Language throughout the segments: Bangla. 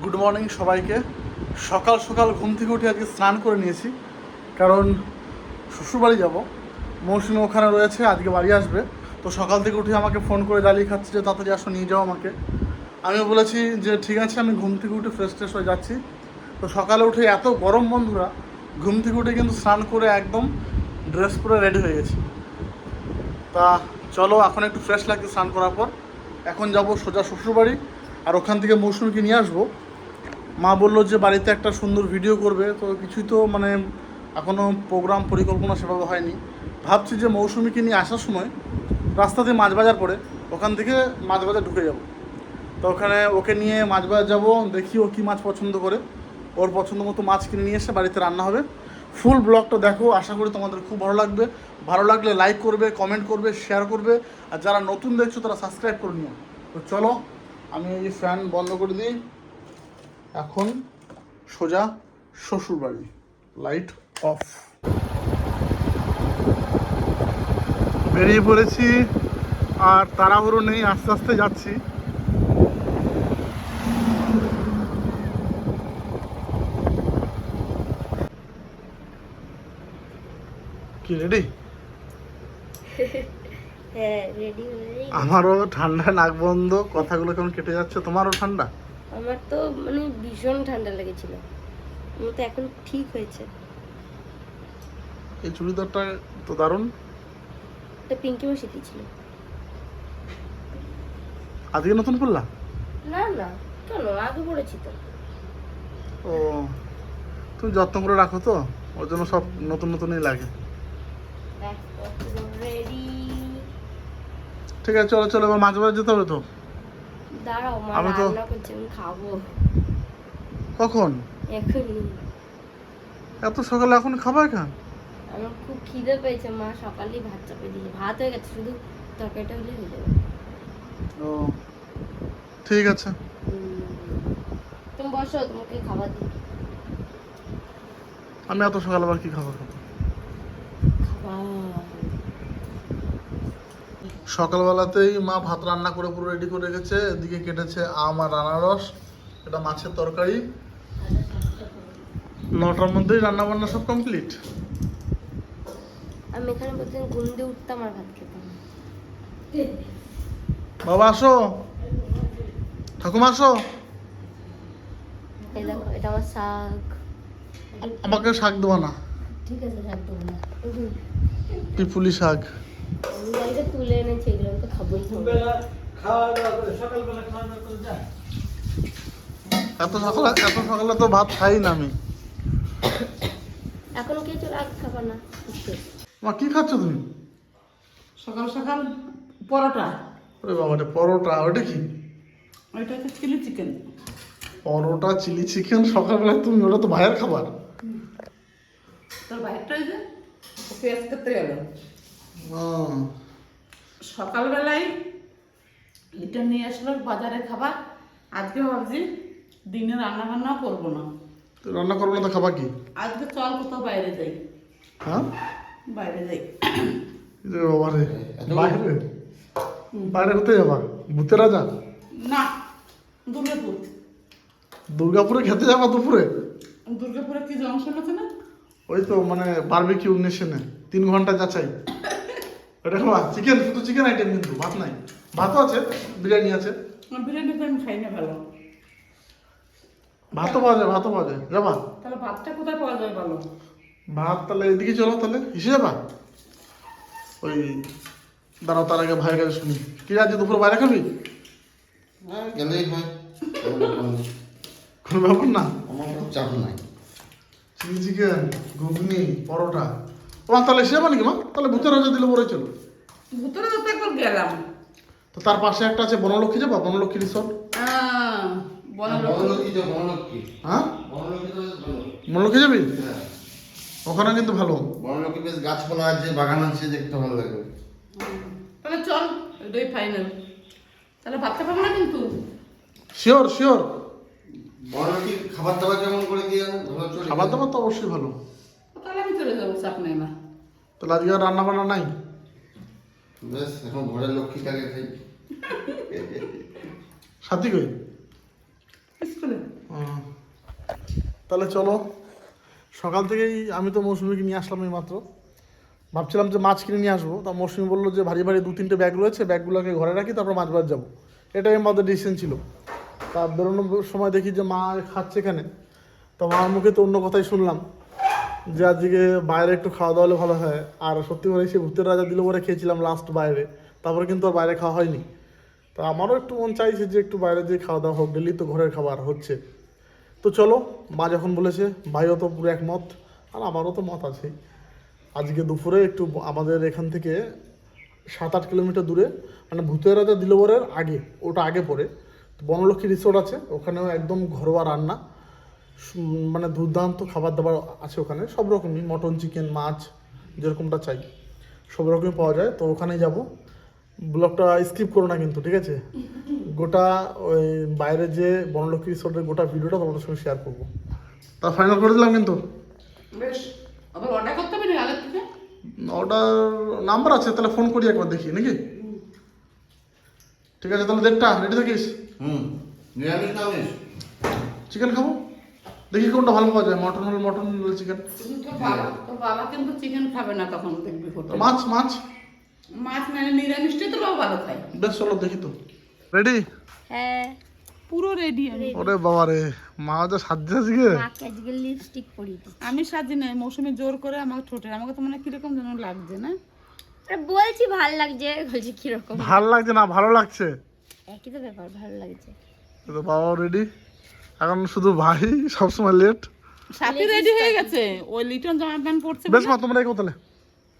গুড মর্নিং সবাইকে। সকাল সকাল ঘুম থেকে উঠে আজকে স্নান করে নিয়েছি, কারণ শ্বশুরবাড়ি যাব। মৌসুমি ওখানে রয়েছে, আজকে বাড়ি আসবে। তো সকাল থেকে উঠে আমাকে ফোন করে জ্বালিয়ে খাচ্ছে যে তাড়াতাড়ি আসো, নিয়ে যাও আমাকে। আমিও বলেছি যে ঠিক আছে, আমি ঘুম থেকে উঠে ফ্রেশ ট্রেশ হয়ে যাচ্ছি। তো সকালে উঠে এত গরম বন্ধুরা, ঘুম থেকে উঠে কিন্তু স্নান করে একদম ড্রেস পরে রেডি হয়ে গেছি। তা চলো, এখন একটু ফ্রেশ লাগছে স্নান করার পর। এখন যাব সোজা শ্বশুরবাড়ি, আর ওখান থেকে মৌসুমিকে নিয়ে আসবো। মা বললো যে বাড়িতে একটা সুন্দর ভিডিও করবে, তো কিছুই তো মানে এখনও প্রোগ্রাম পরিকল্পনা সেভাবে হয়নি। ভাবছি যে মৌসুমিকে নিয়ে আসার সময় রাস্তাতে মাছ বাজার পড়ে, ওখান থেকে মাছ বাজার ঢুকে যাব। তো ওখানে ওকে নিয়ে মাছ বাজার যাবো, দেখি ও কী মাছ পছন্দ করে। ওর পছন্দ মতো মাছ কিনে নিয়ে এসে বাড়িতে রান্না হবে। ফুল ব্লগটা দেখো, আশা করি তোমাদের খুব ভালো লাগবে। ভালো লাগলে লাইক করবে, কমেন্ট করবে, শেয়ার করবে, আর যারা নতুন দেখছো তারা সাবস্ক্রাইব করে নিও। তো চলো, আমি এই ফ্যান বন্ধ করে দিই। এখন সোজা শ্বশুরবাড়ি, লাইট অফ। বেরিয়ে পড়েছি, আর তাড়াহুড়ো নেই, আস্তে আস্তে যাচ্ছি। কি রেডি? হ্যাঁ, রেডি হয়ে আমারও ঠান্ডা, নাক বন্ধ, কথাগুলো কেমন কেটে যাচ্ছে। তোমারও ঠান্ডা? আমার তো মানে ভীষণ ঠান্ডা লেগেছিল, আমার তো এখন ঠিক হয়েছে। এই চুড়িদারটা তো দারুণ। এটা পিঙ্কি মাসি দিয়েছিল। আজকে নতুন করলা? না না, কেন, আগে পড়েছি তো। ও, তুমি যত্ন করে রাখো তো, ওর জন্য সব নতুন নতুনই লাগে। রেডি। ঠিক আছে, চলো চলো, এবার মাছ বাজার যেতে হবে তো। দাঁড়াও, মা আমি তো- রান্না করছে, আমি খাবো কখন? এখনই। এত সকালে এখন খাবার খান? আমার খুব খিদে পেয়েছে, মা সকালেই ভাত চাপে দিয়েছে, ভাত হয়ে গেছে, শুধু তরকারিটা হলে হয়ে যাবে। ও ঠিক আছে। তুমি বসো, তোমাকে খাবার দিই। আমি এত সকালে আবার কি খাবার খাবো? খাবার সকালবেলাতেই মা ভাত রান্না করে পুরো রেডি করে রেখেছে। এদিকে কেটেছে আম আর আনারস, এটা মাছের তরকারি। 9টার মধ্যেই রান্না বান্না সব কমপ্লিট। আমি এখানে প্রতিদিন ঘুম দিয়ে উঠতাম আর ভাত খেতাম। বাবা আসো, ঠাকুমা আসো। এই দেখো, এটা আমার শাক। আমাকে শাক দেবো না? ঠিক আছে, শাক দেবো না। পিপুলি শাক। আমি বাড়িতে তুলে এনেছি, এগুলো আমি তো খাবোই খাবো। এত সকালে তো ভাত খাই না আমি। এখন কিছু রাগ খাবার না। মা কি খাচ্ছ তুমি? সকাল সকাল পরোটা। ওরে বাবা রে, পরোটা? ওটা কি? ওইটা হচ্ছে চিলি চিকেন। পরোটা, চিলি চিকেন সকালবেলায় তুমি? ওটা তো ভাইয়ের খাবার। তোর বাইরটা যে ও পেঁয়াজ করতে গেল ও, সকালবেলায় লিটার নিয়ে আসলো বাজারে খাবার। আজকে ভাবছি দিনে রান্না বান্না করবো না, তো রান্না করবো না তো খাবা কি? আজকে চল কোথাও বাইরে যাই। হ্যাঁ, বাইরে যাই। রে বাবা রে, বাইরে? বাইরে কোথায় যাবা? ভূতের রাজা? না, দুর্গাপুর। দুর্গাপুরে খেতে যাবা দুপুরে? দুর্গাপুরে কি জংশন আছে না? ওই তো মানে বারবিকিউ নেশনে 3 ঘন্টা যাচাই। এটা খাবা? চিকেন, শুধু চিকেন আইটেম, কিন্তু ভাত নাই। ভাতও আছে, বিরিয়ানি আছে। আমার বিরিয়ানি তো আমি খাই না ভালো। ভাতও পাওয়া যায়, ভাতও পাওয়া যায়, যাবা? তাহলে ভাতটা কোথায় পাওয়া যায় ভালো? ভাত তাহলে এদিকে চলো, তাহলে হিসে যাবা। ওই দাঁড়াও, তার আগে ভাইয়ের কাছে শুনি। কি আজ দুপুরে বাইরে খাবি? হ্যাঁ, গেলেই হয়, কোনো ব্যাপার না। আমার কোনো চাপ নাই। চিলি চিকেন, ঘুগনি, পরোটা। তোমার তাহলে সে যাবা নাকি মা? তাহলে ভূতের রাজা দিলে পরে চলো। ভুতরে তো একবার গেলাম। তো তার পাশে একটা আছে বনলক্ষ্মী, যাবা? বনলক্ষ্মী রিসোর্ট। বনলক্ষ্মী তো বনলক্ষ্মী। হ্যাঁ, বনলক্ষ্মী তো বেশ ভালো। বনলক্ষ্মী যাবি? হ্যাঁ, ওখানে কিন্তু ভালো। বনলক্ষ্মী বেশ গাছপালা আছে, বাগান আছে, দেখতে ভালো লাগবে। তাহলে চল, এটাই ফাইনাল। তাহলে ভাতটা পাবো না কিন্তু। Sure sure. বনলক্ষ্মীর খাবার দাবার কেমন করে কি জানো? ভালো চলে? খাবার দাবার তো অবশ্যই ভালো। তাহলে আমি চলে যাবো, চাপ নেই না। তাহলে আজকে আর রান্না বান্না নাই? বেশ, এখন ঘরের লক্ষ্মীটাকে খাই। সাথী কই? স্কুলে। ও, তাহলে চলো, সকাল থেকেই আমি তো মৌসুমিকে নিয়ে আসলাম এই মাত্র। ভাবছিলাম যে মাছ কিনে নিয়ে আসবো, তা মৌসুমি বললো যে ভারী ভারী 2-3টে ব্যাগ রয়েছে, ব্যাগগুলোকে ঘরে রাখি, তারপর মাছ বাজার যাবো। এটাই আমাদের ডিসিশন ছিল। তা বেরোনোর সময় দেখি যে মা খাচ্ছে এখানে, তো মার মুখে তো অন্য কথাই শুনলাম যে আজকে বাইরে একটু খাওয়া দাওয়া হলে ভালো হয়। আর সত্যি করে সে ভূতের রাজা দিল বলে খেয়েছিলাম লাস্ট বাইরে, তারপরে কিন্তু আর বাইরে খাওয়া হয়নি। তো আমারও একটু মন চাইছে যে একটু বাইরে দিয়ে খাওয়া দাওয়া হোক, ডেলি তো ঘরের খাবার হচ্ছে। তো চলো, মা যখন বলেছে, ভাইও তো পুরো একমত, আর আমারও তো মত আছেই। আজকে দুপুরে একটু আমাদের এখান থেকে 7-8 কিলোমিটার দূরে, মানে ভূতের রাজা দিলবরের আগে, ওটা আগে পড়ে বনলক্ষ্মী রিসোর্ট আছে, ওখানেও একদম ঘরোয়া রান্না, মানে দুর্দান্ত খাবার দাবার আছে ওখানে, সব রকমই, মটন, চিকেন, মাছ, যেরকমটা চাই সব রকমই পাওয়া যায়। তো ওখানে যাব। ব্লগটা স্কিপ করো না কিন্তু, ঠিক আছে? গোটা ওই বাইরে যে বনলক্ষ্মী রিসোর্টের গোটা ভিডিওটা তোমাদের সঙ্গে শেয়ার করবো। তা ফাইনাল করে দিলাম কিন্তু। বেশ, আবার অর্ডার করতে হবে না আগের থেকে? অর্ডার নাম্বার আছে, তাহলে ফোন করি একবার, দেখি নাকি? ঠিক আছে, তাহলে 1:30 রেডি থাকিস। নিরামিষ না আমিষ? চিকেন খাবো, দেখি কোনটা ভালো পাওয়া যায়, মটন হলে মটন, চিকেন। তোর বাবা কিন্তু চিকেন খাবে না, তখন দেখবি হোটেল। মাছ মাছ মাছ মানে নিরামিষটাই তো বাবা ভালো খায়। বেশ, চলো দেখি তো। রেডি? হ্যাঁ, পুরো রেডি আমি। ওরে বাবা রে, মা যা সাজছে আজকে। মাকে আজকে লিপস্টিক পরিয়ে দিচ্ছি। আমি সাজি নাই, মৌসুমী জোর করে আমাকে ঠোঁটে, আমাকে তো মানে কিরকম যেন লাগছে না? আরে বলছি ভাল লাগছে, বলছি কিরকম। ভাল লাগছে না ভালো লাগছে? একই তো ব্যাপার, ভালো লাগছে। তো বাবা রেডি, এখন শুধু ভাই সবসময় লেট। সাথে রেডি হয়ে গেছে, ওই লিটন জামা প্যান্ট পরছে। বেশ মা, তোমরা এগো তাহলে,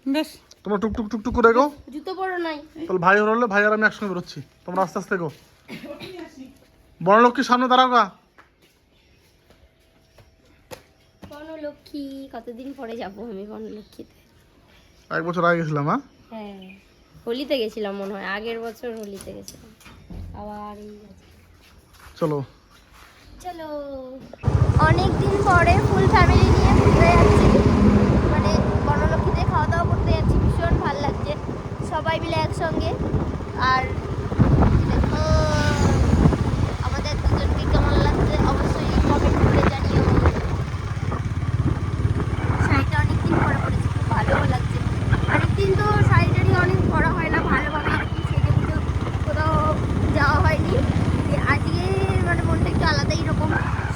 বেশ, তোমরা টুকটুক টুকটুক করে এগো। জুতো পরো নাই। তাহলে ভাই হলে ভাই আর আমি একসঙ্গে বেরোচ্ছি, তোমরা আস্তে আস্তে এগো। বড়লক্ষ্মীর সামনে দাঁড়াও গা। বনলক্ষ্মী কতদিন পরে যাবো আমি বনলক্ষ্মীতে। 1 বছর আগে গেছিলাম। হ্যাঁ, হোলিতে গেছিলাম মনে হয়, আগের বছর হোলিতে গেছিলাম। আবার চলো চলো, অনেক দিন পরে ফুল ফ্যামিলি নিয়ে ঘুরতে যাচ্ছি, মানে বনলক্ষ্মীতে খাওয়া দাওয়া করতে যাচ্ছি। ভীষণ ভালো লাগছে সবাই মিলে একসঙ্গে। আর দেখো আমাদের দুজনকে কেমন লাগছে অবশ্যই কমেন্ট করে জানিও। শাড়িটা অনেকদিন পরে পরেছি, খুব ভালোও লাগছে। অনেকদিন তো শাড়িটারই অনেক পরা হয় না ভালোভাবে, এরকম সেজে গুজে কোথাও যাওয়া হয়নি। আজকে মানে মনটা একটু আলাদাই রকম।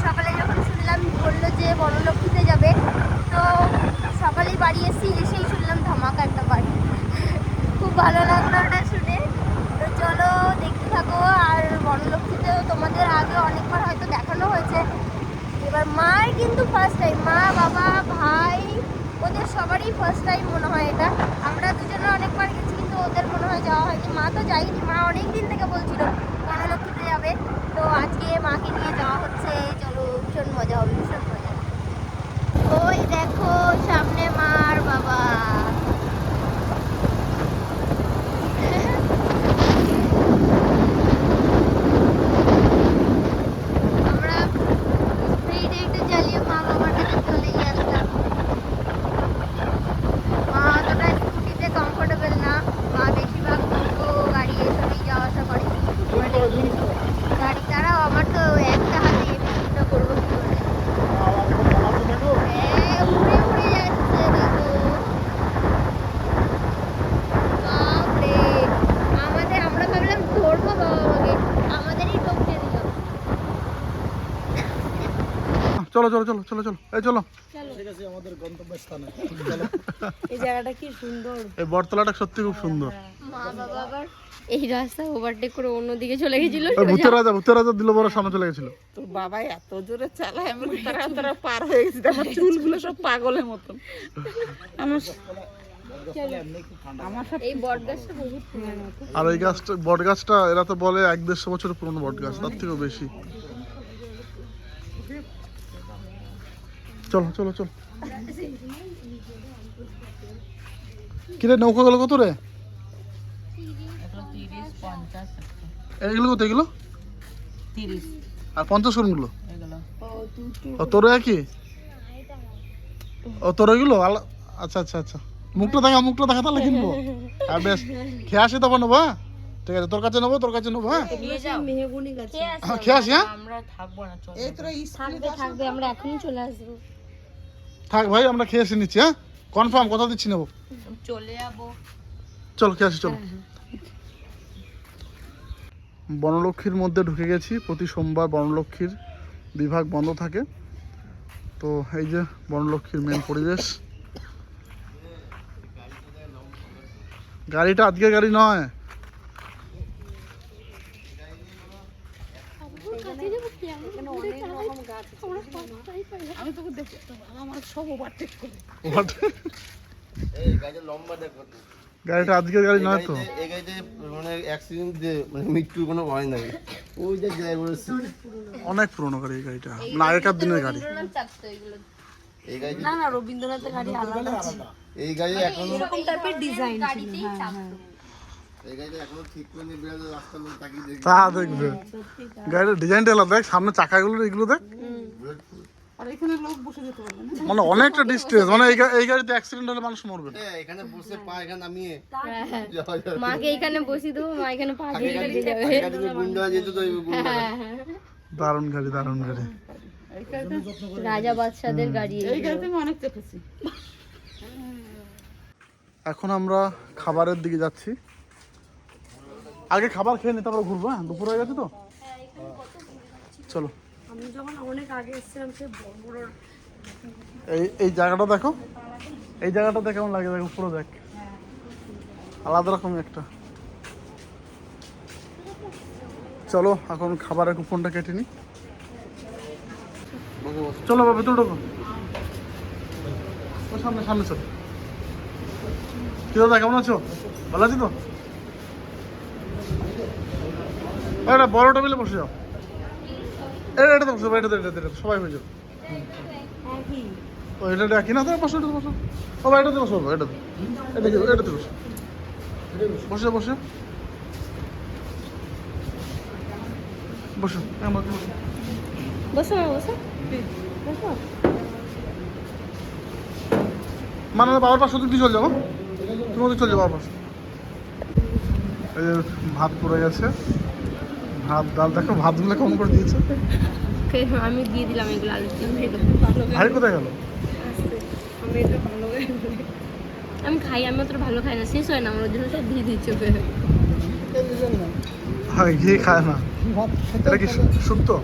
সকালে যখন শুনলাম বললো যে বনলক্ষ্মীতে যাবে, তো সকালেই বাড়ি এসেই শুনলাম ধামাকা একটা বাড়ি। খুব ভালো লাগলো ওটা শুনে। তো চলো দেখতে থাকো। আর বনলক্ষ্মীতেও তোমাদের আগে অনেকবার হয়তো দেখানো হয়েছে, এবার মার কিন্তু ফার্স্ট টাইম। মা, বাবা, ভাই, ওদের সবারই ফার্স্ট টাইম মনে হয় এটা। আমরা দুজনে অনেকবার গেছি, কিন্তু ওদের মনে হয় যাওয়া হয়নি। মা তো যায়নি, মা অনেক দিন থেকে বলছিল বনলক্ষ্মীতে যাবে। তো আজকে মাকে নিয়ে যাওয়া হচ্ছে। চলো, ভীষণ মজা হবে, ভীষণ মজা। ওই দেখো সামনে মা আর বাবা। আমরা স্পিডে একটু চালিয়ে মা বাবার কাছে চলেই আসলাম। মা অতটা স্কুটিতে কমফোর্টেবল না, মা বেশিরভাগ টোটো গাড়ি এসবই যাওয়া আসা করে। গাড়ি ছাড়াও আমার তো একটা হাতে বিভিন্ন করবো কি করে। হ্যাঁ, উড়ে উড়ে যাচ্ছে দেখো। বাপরে, আমরা ভাবলাম ধরবো বাবা মাকে, আমাদেরই টপকে দিল। চলো চলো চলো চলো চলো, এই চলো। আমাদের গন্তব্যস্থানে। এই জায়গাটা কি সুন্দর। এই বটতলাটা সত্যি খুব সুন্দর। মা বাবা আবার এই রাস্তা ওভারটেক করে অন্যদিকে চলে গেছিল। ওই ভূতের রাজা দিল বড় সামনে চলে গেছিল। তোর বাবা এত জোরে চালায়, আমি তারা পার হয়ে গেছি। আমার চুলগুলো সব পাগলের মতন। আমার সব এই বট গাছটা বহুত পুরানো। আর এই গাছটা, বট গাছটা, এরা তো বলে 1-150 বছরের পুরনো বট গাছ, তার থেকেও বেশি। চলো চলো চলো। কিরে নৌকা গেল কত রে? 30-50 এগুলো কত? এগুলো 30 আর 50 কোনগুলো? এগুলো ও তোর একই? ও তোর এগুলো আচ্ছা আচ্ছা আচ্ছা। মুখটা দেখা তাহলে কিনবো। আর বেশ খেয়ে আসি তখন নেবো। ঠিক আছে, তোর কাছে নেবো হ্যাঁ নিয়ে যাও মেহগুনি গাছে খেয়ে আসি হ্যাঁ আমরা থাকবো না, চল। থাকবে আমরা এখনই চলে আসবো। থাক ভাই, আমরা খেয়ে এসে নিচ্ছি হ্যাঁ, কনফার্ম কথা দিচ্ছি নেবো। চলে যাবো। চল খেয়ে আসি চলো। বনলক্ষ্মীর মধ্যে ঢুকে গেছি। প্রতি সোমবার বনলক্ষ্মীর বিভাগ বন্ধ থাকে। তো এই যে বনলক্ষ্মীর মেন পরিবেশ। গাড়িটা আজকের গাড়ি নয়, আমি তোকে দেখি তো, আমার সব ওভারটেক করে। এই গাড়িটা লম্বা দেখো তো। গাড়িটা আজকের গাড়ি নয় তো। এই গাড়িতে মানে অ্যাক্সিডেন্ট দিয়ে মানে মৃত্যুর কোনো ভয় নাই। ওই যে ড্রাইভারের অনেক পুরনো গাড়ি এই গাড়িটা, মানে আগেকার দিনের গাড়ি। চাপতো এগুলো। এই গাড়িতে না রবীন্দ্রনাথের গাড়ি আলাদা ছিল। এই গাড়ি এখনো এরকম টাইপের ডিজাইন গাড়িতেই চাপতো। এই গাড়িটা এখনো ঠিক করে নিয়ে বেরোলে রাস্তার লোক তাকিয়ে দেখবে। তা দেখবে গাড়ির ডিজাইনটা আলাদা, দেখ সামনে চাকাগুলো এগুলো দেখ, আর এখানে লোক বসে যেতে পারবে না। মানে অনেকটা ডিস্টেন্স, মানে এই গাড়িতে অ্যাক্সিডেন্ট হলে মানুষ মরবে। হ্যাঁ, এখানে বসে পা এখানে নামিয়ে মাকে এখানে বসিয়ে দেবো, মা এখানে পা দিয়ে গাড়ি যাবে। গাড়িতে গুন্ডা যেত তো গুন্ডা দারুণ গাড়ি, দারুণ গাড়ি। এই গাড়িতে, রাজা বাদশাদের গাড়ি এই গাড়িতে আমি অনেক চেপেছি। এখন আমরা খাবারের দিকে যাচ্ছি। আগে খাবার খেয়ে নি, তারপরে ঘুরবো। হ্যাঁ, দুপুর হয়ে গেছে তো, চলো। আমি যখন অনেক আগে এসেছিলাম সে বড় এই জায়গাটা দেখো, এই জায়গাটা দেখে কেমন লাগে, দেখো পুরো দেখ, আলাদা রকম একটা। চলো এখন খাবারের কুপনটা কেটে নি। চলো বাবা, ভেতরে ঢোকো। ও সামনে সামনে চলো। কি দাদা, কেমন আছো? ভালো আছি তো? একটা বড় টেবিলে বসে যাও। এটাতে বসো, এটাতে সবাই হয়ে যাও। ও এটা একই না, তো বসো, এটাতে বসো। ও ভাই এটাতে বসো, এটাতে এটাতে বসো, বসে বসে বসো, বসো বসো বসো। মানে বাবার পাশে তুই চলে যাবো, তুমি ওদের চলে যাবো বাবার পাশে। এই যে ভাত পড়ে গেছে, ভাত ডাল, দেখো ভাতগুলো কেমন করে দিয়েছে। আমি দিয়ে দিলাম এগুলো আলু ভাই কোথায় গেল? আমি এটা ভালো আমি খাই, আমি অত ভালো খাই না, শেষ হয় না আমার, ওর জন্য সব দিয়ে দিচ্ছে। হ্যাঁ, ঘি খায় না। এটা কি শুক্তো?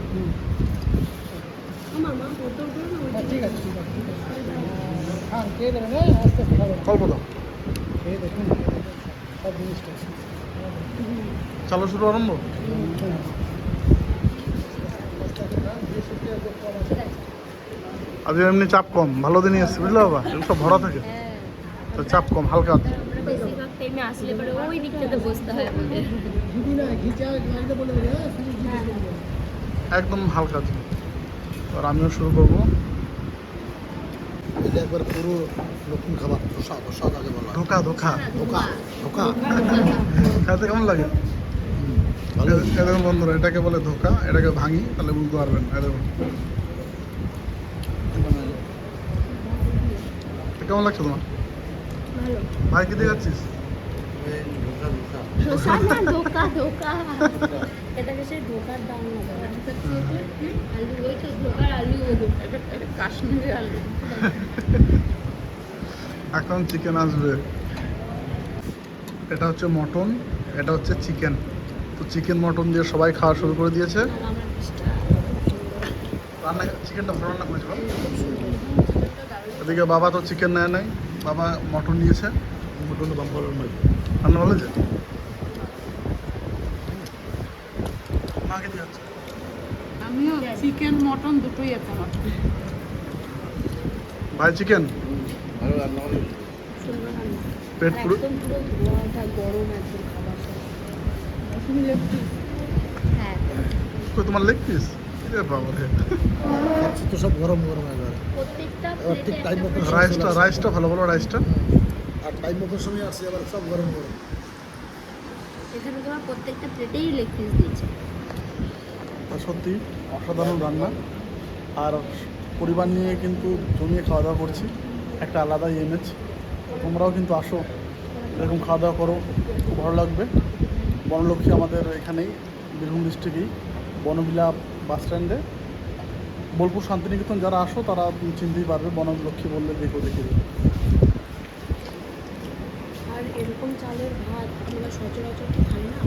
অল্প দাও। চলো শুরু আরম্ভ। আজ এমনি চাপ কম, ভালো দিনই আসছে, বুঝলে বাবা, এগুলো সব ভরা থাকে তো চাপ কম, হালকা আছে। বেশিরভাগ টাইমে আসলে পরে ওই দিকটাতে বসতে হয় আমাদের। একদম হালকা আছে। আর আমিও শুরু করবো। এটা একবার পুরো নতুন খাবার, ধোসা ধোসা তাকে বলা হয়। ধোকা ধোকা ধোকা ধোকা খাইতে কেমন লাগে? এই দেখুন বন্ধুরা, এটাকে বলে ধোকা। এটাকে ভাঙি তাহলে বুঝতে পারবেন। এই দেখুন কেমন লাগছে তোমার? ভালো। ভাই কি দিয়ে যাচ্ছিস? ধোসা ধোসা ধোকা ধোকা এটাকে সেই ধোকার দাম না, আলু ওই তো ধোকার আলু, এটা কাশ্মীরি আলু। এখন চিকেন আসবে। এটা হচ্ছে মটন, এটা হচ্ছে চিকেন। তো চিকেন মটন দিয়ে সবাই খাওয়া শুরু করে দিয়েছে। রান্না চিকেনটা ভালো রান্না করেছে। এদিকে বাবা তো চিকেন নেয় নাই, বাবা মটন নিয়েছে। মটন রান্না ভালো হয়েছে। মাকে দিয়ে যাচ্ছে। আমিও চিকেন মটন দুটোই আছে আমার। ভাই চিকেন ভালো রান্না হলো। পেট পুরো একদম পুরো ধোয়াটা গরম একদম খাবার হ্যাঁ। কই তোমার লেগ পিস? বাবা রে, তো সব গরম গরম একবার। প্রত্যেকটা এবার ঠিক টাইম মতো রাইসটা ভালো বলো, রাইসটা আর টাইম মতো সময় আসছে, আবার সব গরম গরম। এখানে তোমার প্রত্যেকটা প্লেটেই লেগ পিস দিয়েছে। আর সত্যি অসাধারণ রান্না। আর পরিবার নিয়ে কিন্তু জমিয়ে খাওয়া দাওয়া করছি, একটা আলাদাই ইমেজ। তোমরাও কিন্তু আসো, এরকম খাওয়া দাওয়া করো, খুব ভালো লাগবে। বনলক্ষ্মী আমাদের এখানেই বীরভূম ডিস্ট্রিক্টেই বনবিলা বাস স্ট্যান্ডে। বোলপুর শান্তিনিকেতন যারা আসো তারা চিনতেই পারবে, বনলক্ষ্মী বললে দেখো দেখে দেবে। আর এরকম চালের ভাত আমরা সচরাচর তো খাই না,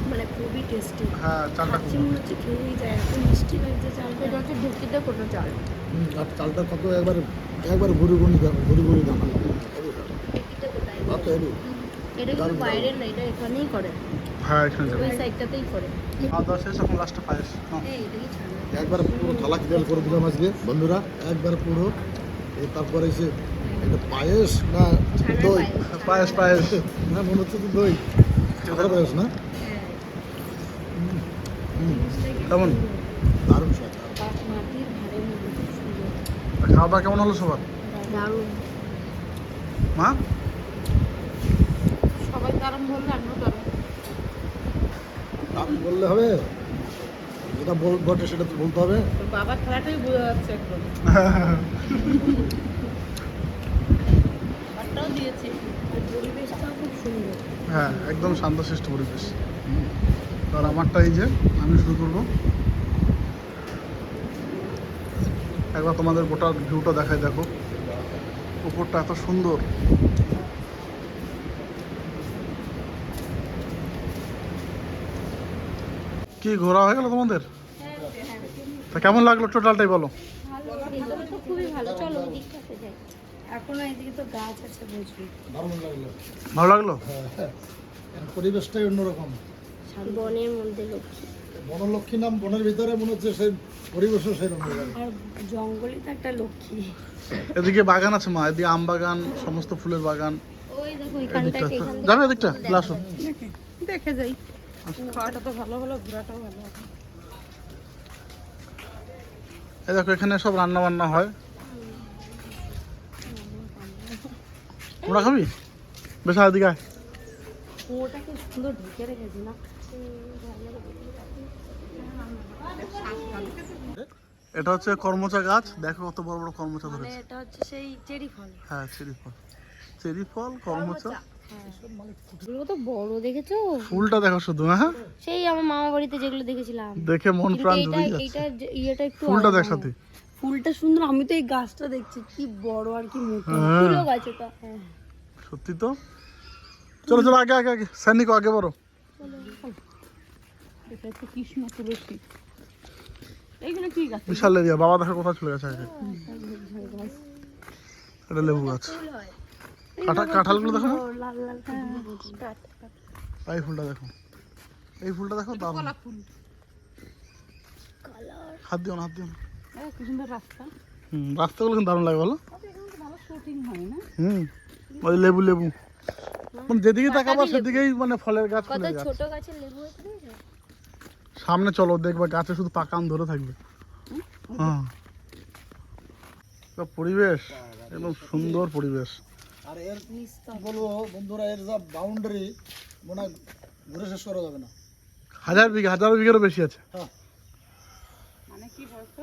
মানে খুবই টেস্টি। হ্যাঁ, চালটা খাচ্ছি মনে হচ্ছে খেয়েই যায়, এত মিষ্টি লাগছে চালটা। এটা হচ্ছে ঢুকিতে কোনো চাল, আর চালটা কত একবার ঘুরে ঘুরে দেখো, ঘুরে ঘুরে দেখো। ঢুকিতে কোথায়? ভাত তো হেবি। এটা কিন্তু বাইরের না, এটা এখানেই করে, হ্যাঁ এখানে যাবে। ওই সাইডটাতেই করে। খাওয়া দাওয়া শেষ, এখন লাস্টে পায়েস। এই এটা কি ছানা? একবার পুরো থালা ক্লিয়ার করে দিলাম আজকে বন্ধুরা, একবার পুরো। তারপরে এসে এটা পায়েস না ছানার দই? পায়েস। পায়েস না মনে হচ্ছে তো দই, ছাড়া পায়েস না? হ্যাঁ। কেমন? দারুণ স্বাদ। মাটির ভাড়ের মধ্যে খুব সুন্দর। খাওয়া দাওয়া কেমন হলো সবার? দারুণ। মা সবাই দারুণ বললে আমিও দারুণ। দারুণ বললে হবে, যেটা বটে সেটা তো বলতে হবে। তোর বাবার খেলাটাই বোঝা যাচ্ছে একদম। খাবারটাও দিয়েছে। আর পরিবেশটাও খুব সুন্দর। হ্যাঁ, একদম শান্তশিষ্ট পরিবেশ। আর আমারটা এই যে আমি শুরু করবো। একবার তোমাদের গোটা ভিউটা দেখাই, দেখো উপরটা এত সুন্দর। কি ঘোরা হয়ে গেল তোমাদের? তা কেমন লাগলো টোটালটাই বলো। ভালো, এগুলো তো খুবই ভালো। চলো ওই দিকটাতে যাই। এখনো এদিকে তো গাছ আছে বুঝবি। দারুণ লাগলো। ভালো লাগলো? হ্যাঁ, পরিবেশটাই অন্যরকম। বনের মধ্যে লক্ষ্মী। বনলক্ষ্মী নাম, বনের ভিতরে মনে হচ্ছে সেই পরিবেশও সেই রকম। আর জঙ্গলই তো একটা লক্ষ্মী। এদিকে বাগান আছে মা, এদিকে আম বাগান, সমস্ত ফুলের বাগান। ওই দেখো এদিকটা এখানটায়, এখান থেকে যাবে, এদিকটা আসো। দেখে যাই। খাওয়াটা তো ভালো হলো, ঘোরাটাও ভালো হলো। এই দেখো এখানে সব রান্না বান্না হয়। তোমরা খাবি? বেশ এদিকে আয়। ওটাকে সুন্দর ঢেকে রেখেছি না। এটা হচ্ছে কর্মচা গাছ, দেখো কত বড় বড় কর্মচা মানে ধরেছে। এটা হচ্ছে সেই চেরি ফল। হ্যাঁ, চেরি ফল, চেরি ফল, কর্মচা। এগুলো তো বড় দেখেছো? ফুলটা দেখো শুধু, হ্যাঁ সেই আমার মামা বাড়িতে যেগুলো দেখেছিলাম। দেখে মন কিন্তু প্রাণ এইটা জুড়িয়ে যাচ্ছে। এইটা ইয়েটা একটু ফুলটা দেখ আলাদা। সাথে। ফুলটা সুন্দর, আমি তো এই গাছটা দেখছি কি বড় আর কি মোটা। হ্যাঁ, ফুলও গাছে তো। সত্যি তো। চলো চলো আগে আগে আগে, সৈনিক আগে বড়। এটা হচ্ছে কৃষ্ণ তুলসী। এইগুলো কি গাছ? বিশাল এরিয়া, বাবা দেখো কোথায় চলে গেছে আগে। এটা লেবু গাছ। কাঁঠালগুলো দেখো না, লাল লাল এই ফুলটা দেখো, এই ফুলটা দেখো দারুণ। কলা ফুল। হাত দিও না, হাত দিও না। কি সুন্দর রাস্তা। রাস্তাগুলো কিন্তু দারুণ লাগে বলো। ভালো শুটিং হয় না? ওই লেবু লেবু, মানে যেদিকে তাকাবা সেদিকেই মানে ফলের গাছ, কত ফুলের গাছ। ছোট গাছের লেবু হয়েছে দেখেছো? সামনে চলো, দেখবা গাছে শুধু পাকা আম ধরে থাকবে। হ্যাঁ, পরিবেশ একদম সুন্দর পরিবেশ। আর এর কি বলবো বন্ধুরা, এর যা বাউন্ডারি মনে হয় ঘুরে শেষ করা যাবে না। হাজার বিঘারও বেশি আছে। মানে কি বলতো?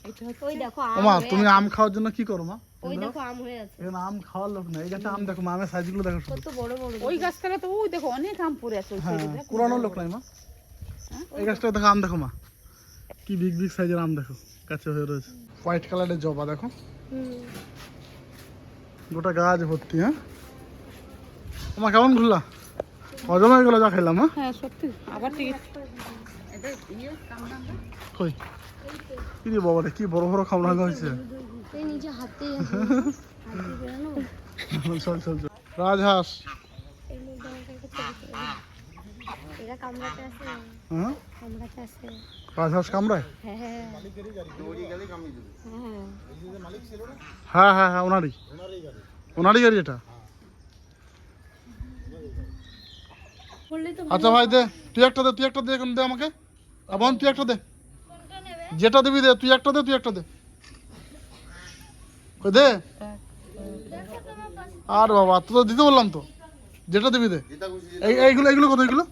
এটা ওই দেখো আম ওমা, হয়ে তুমি আছে। আম খাওয়ার জন্য কি করো মা? ওই দেখো আম হয়ে আছে। এখানে আম খাওয়ার লোক না, এই গাছে আম দেখো, আমের সাইজগুলো দেখো শুধু। কত বড় বড়। ওই গাছটা তো ওই দেখো অনেক আম পড়ে আছে ওই হ্যাঁ, সাইডে। দেখ। কুড়ানোর লোক নাই মা। এই গাছটা দেখো, আম দেখো মা, কি বিগ বিগ সাইজের আম দেখো গাছে হয়ে রয়েছে। হোয়াইট কালারের জবা দেখো, গোটা গাছ ভর্তি। হ্যাঁ তোমার কেমন ঘুরলা? হজম হয়ে গেল যা খেলাম। হ্যাঁ হ্যাঁ সত্যি। আবার টিকিট। এটা ইয়ে কামরাঙ্গা। কই কি রে বাবা রে, কি বড় বড় খামরাঙ্গা হয়েছে। এই নিজে হাতে হাতে বেরানো। চল চল চল, রাজহাঁস। এর মধ্যে আমাকে একটা ছবি তুলে দাও। এরা কামড়াতে আছে, হ্যাঁ, কামড়াতে আছে। রাজহাঁস কামড়ায়? হ্যাঁ হ্যাঁ হ্যাঁ হ্যাঁ হ্যাঁ, ওনারই গাড়ি এটা। বললেই তো আচ্ছা ভাই দে, তুই একটা দে এখন, দে আমাকে। বোন তুই একটা দে, যেটা দিবি দে, তুই একটা দে। কই দে। আর বাবা, তো দিতে বললাম তো, যেটা দিবি দে। এইগুলো কত? এগুলো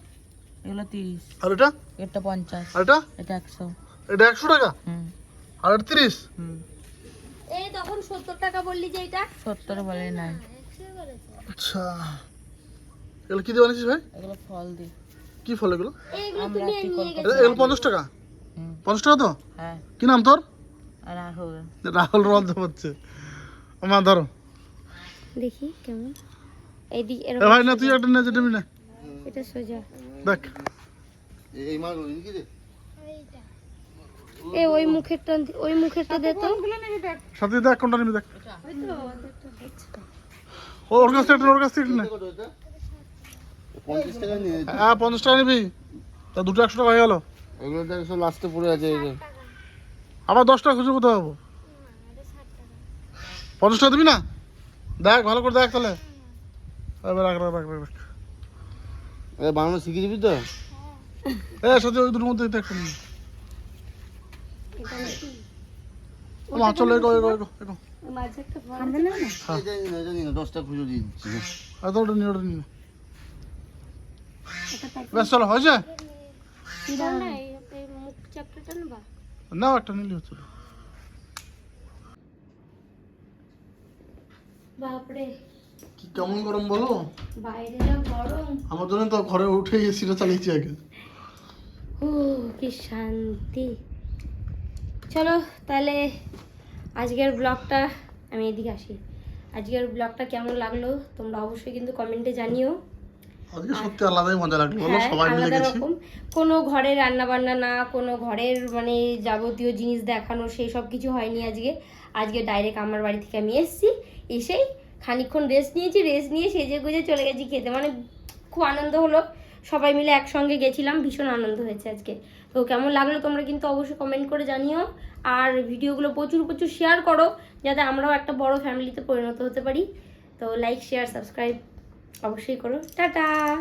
এগুলো 30, আর এটা? এটা 50, আর এটা? এটা 100। এটা 100 টাকা, আর এটা 30। এই তখন 70 টাকা বললি যে এটা 70 বলে নাই। আচ্ছা, এগুলো কি দিয়ে বানিয়েছিস ভাই? এগুলো ফল দিই। কি ফল এগুলো? এইগুলো আমরা তুমি টিকল নিয়ে করতে গেছো এগুলো 50 টাকা? হুম। 50 টাকা তো? হ্যাঁ, কি নাম তোর? রাহুল। রাহুল রঞ্জ হচ্ছে। মা ধরো। দেখি কেমন এইদিকে এ ভাই না তুই একটা নে, যেটা নিবি না। এটা সোজা দেখ এই মাল কি রে? এ ওই মুখেরটা দে তো সাথে দেখ কোনটা নিবি দেখ। ওর কাছ থেকে একটা নে, ওর কাছ থেকে একটা নে। কত এটা? 50 টাকা নিয়ে যেতে। হ্যাঁ 50 টাকা নিবি, তা দুটো 100 টাকা হয়ে গেল। এগুলো দেখ সব লাস্টে পড়ে আছে এই যে। আবার 10 টাকা খুঁজে কোথাও পাবো? 50 টাকা দিবি না? দেখ ভালো করে দেখ তাহলে। এবার রাখ রাখ রাখ রাখ। এটা বানানো শিখে যাবি তো? সাথে ওই দুটোর মধ্যে একটা নিবি। মা চলো এগো এগো এগো এগো। মাঝে একটা হ্যাঁ। এটা নিয়ে 10 টাকা খুঁজে দিয়ে দিচ্ছি। আর ওটা নিয়ে ওটা নিয়ে। ব্যাস চলো হয়েছে? না এই মুখ চ্যাপ্টারটা নেবা না একটা নিলে হচ্ছে। বাপরে কি কেমন গরম বলো? বাইরে যা গরম আমার জন্য তো ঘরে উঠে এসিটা চালিয়েছি আগে। ও কি শান্তি। চলো তাহলে আজকের ব্লগটা আমি এদিকে আসি। আজকের ব্লগটা কেমন লাগলো তোমরা অবশ্যই কিন্তু কমেন্টে জানিও। আজকে সত্যি আলাদাই মজা লাগলো বলো, হ্যাঁ, সবাই মিলে আলাদা গেছি। রকম কোনো ঘরের রান্না বান্না না, কোনো ঘরের মানে যাবতীয় জিনিস দেখানো সেই সব কিছু হয়নি আজকে। আজকে ডাইরেক্ট আমার বাড়ি থেকে আমি এসেছি, এসেই খানিকক্ষণ রেস্ট নিয়েছি, রেস্ট নিয়ে সেজে গুজে চলে গেছি খেতে। মানে খুব আনন্দ হলো, সবাই মিলে একসঙ্গে গেছিলাম, ভীষণ আনন্দ হয়েছে আজকে। তো কেমন লাগলো তোমরা কিন্তু অবশ্যই কমেন্ট করে জানিও। আর ভিডিওগুলো প্রচুর প্রচুর শেয়ার করো, যাতে আমরাও একটা বড় ফ্যামিলিতে পরিণত হতে পারি। তো লাইক শেয়ার সাবস্ক্রাইব অবশ্যই করো। টাটা।